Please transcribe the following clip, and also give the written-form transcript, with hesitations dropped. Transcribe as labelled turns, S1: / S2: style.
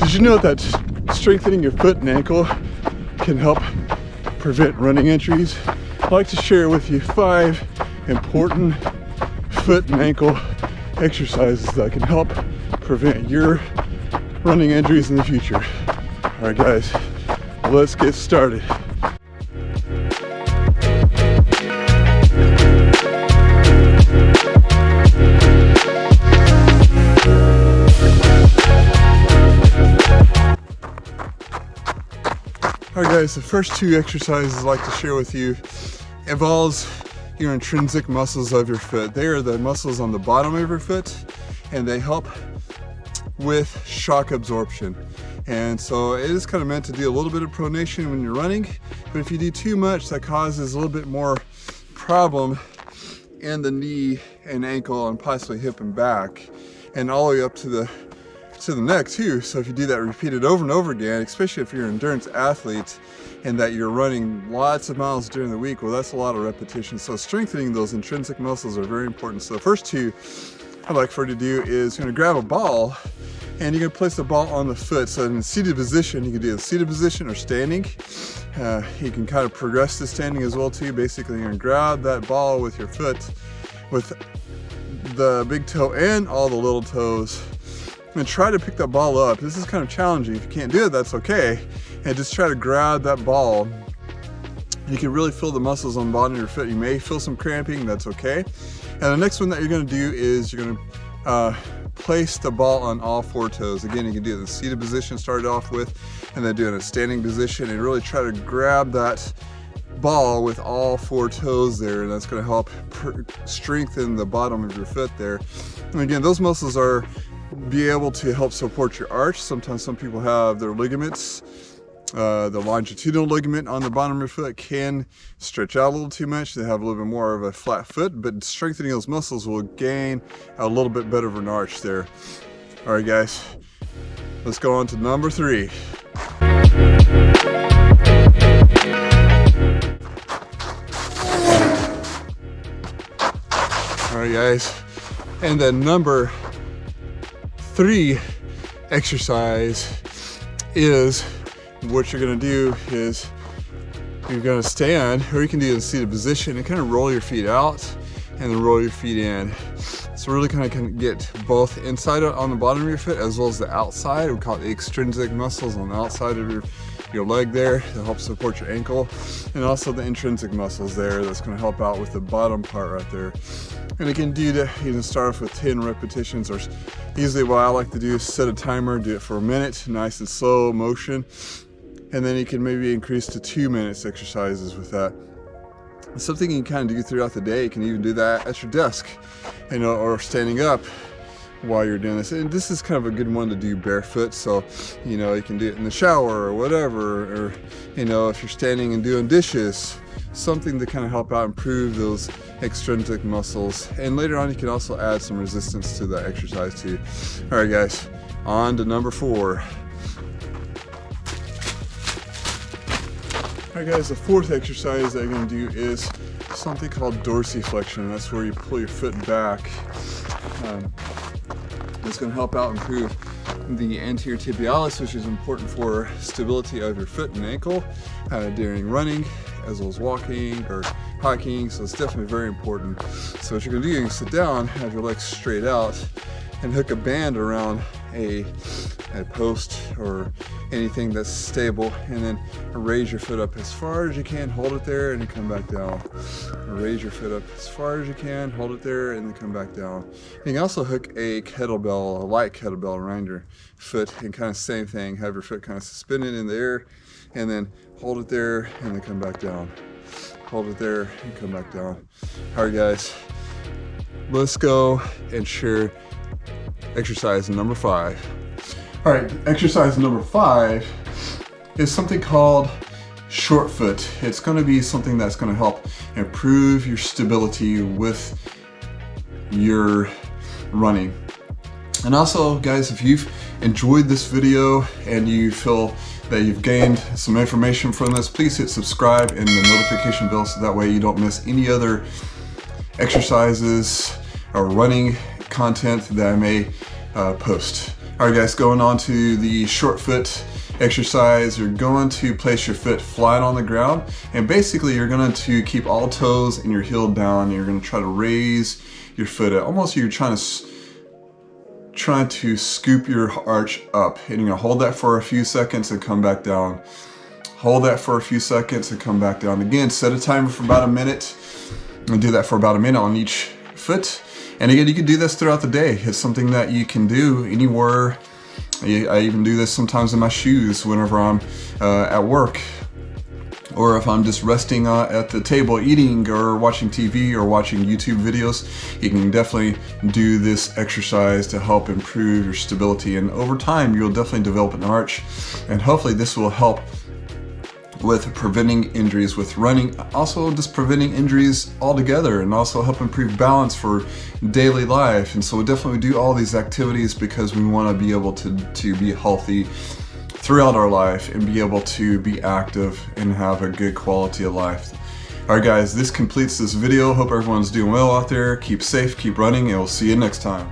S1: Did you know that strengthening your foot and ankle can help prevent running injuries? I'd like to share with you 5 important foot and ankle exercises that can help prevent your running injuries in the future. All right, guys, let's get started. All right, guys, the first 2 exercises I'd like to share with you involves your intrinsic muscles of your foot. They are the muscles on the bottom of your foot, and they help with shock absorption. And so it is kind of meant to do a little bit of pronation when you're running, but if you do too much, that causes a little bit more problem in the knee and ankle and possibly hip and back, and all the way up to the neck too. So if you do that repeated over and over again, especially if you're an endurance athlete and that you're running lots of miles during the week, well, that's a lot of repetition. So strengthening those intrinsic muscles are very important. So the first 2 I'd like for you to do is you're gonna grab a ball and you're gonna place the ball on the foot. So in a seated position, you can do a seated position or standing. You can kind of progress to standing as well too. Basically, you're gonna grab that ball with your foot, with the big toe and all the little toes, and try to pick that ball up. This is kind of challenging. If you can't do it, that's okay. And just try to grab that ball. You can really feel the muscles on the bottom of your foot. You may feel some cramping, that's okay. And the next one that you're gonna do is you're gonna place the ball on all 4 toes. Again, you can do it in the seated position, start it off with, and then do it in a standing position, and really try to grab that ball with all 4 toes there, and that's gonna help strengthen the bottom of your foot there. And again, those muscles are be able to help support your arch. Sometimes some people have their ligaments, the longitudinal ligament on the bottom of your foot can stretch out a little too much. They have a little bit more of a flat foot, but strengthening those muscles will gain a little bit better of an arch there. All right, guys, let's go on to number 3. All right, guys, and then number 3 exercise is what you're gonna do is you're gonna stand, or you can do it in a seated position and kind of roll your feet out and then roll your feet in. So really kind of can get both inside on the bottom of your foot as well as the outside. We call it the extrinsic muscles on the outside of your leg there that help support your ankle, and also the intrinsic muscles there that's going to help out with the bottom part right there. And you can do that, you can start off with 10 repetitions, or usually what I like to do is set a timer, do it for a minute, nice and slow motion, and then you can maybe increase to 2 minutes exercises with that. It's something you can kind of do throughout the day. You can even do that at your desk, you know, or standing up while you're doing this. And this is kind of a good one to do barefoot, so you know, you can do it in the shower or whatever, or you know, if you're standing and doing dishes, something to kind of help out improve those extrinsic muscles. And later on you can also add some resistance to that exercise too. All right, guys, on to number 4. All right, guys, the 4th exercise that you're going to do is something called dorsiflexion. That's where you pull your foot back. It's going to help out improve the anterior tibialis, which is important for stability of your foot and ankle during running, as well as walking or hiking. So it's definitely very important. So what you're going to do, you can sit down, have your legs straight out, and hook a band around a post or anything that's stable, and then raise your foot up as far as you can, hold it there, and then come back down. Raise your foot up as far as you can, hold it there, and then come back down. You can also hook a kettlebell, a light kettlebell around your foot, and kind of same thing, have your foot kind of suspended in the air, and then hold it there, and then come back down. Hold it there, and come back down. All right, guys, let's go and share exercise number 5. All right, exercise number 5 is something called short foot. It's going to be something that's going to help improve your stability with your running. And also, guys, if you've enjoyed this video and you feel that you've gained some information from this, please hit subscribe and the notification bell so that way you don't miss any other exercises or running content that I may post. All right guys, going on to the short foot exercise. You're going to place your foot flat on the ground, and basically you're going to keep all toes and your heel down. You're going to try to raise your foot up. Almost you're trying to scoop your arch up, and you're going to hold that for a few seconds and come back down. Hold that for a few seconds and come back down. Again, set a timer for about a minute and do that for about a minute on each foot. And again, you can do this throughout the day. It's something that you can do anywhere. I even do this sometimes in my shoes whenever I'm at work, or if I'm just resting at the table eating or watching TV or watching YouTube videos. You can definitely do this exercise to help improve your stability, and over time you'll definitely develop an arch, and hopefully this will help with preventing injuries with running, also just preventing injuries altogether, and also help improve balance for daily life. And so we definitely do all these activities because we want to be able to be healthy throughout our life and be able to be active and have a good quality of life. All right guys, this completes this video. Hope everyone's doing well out there. Keep safe, keep running, and we'll see you next time.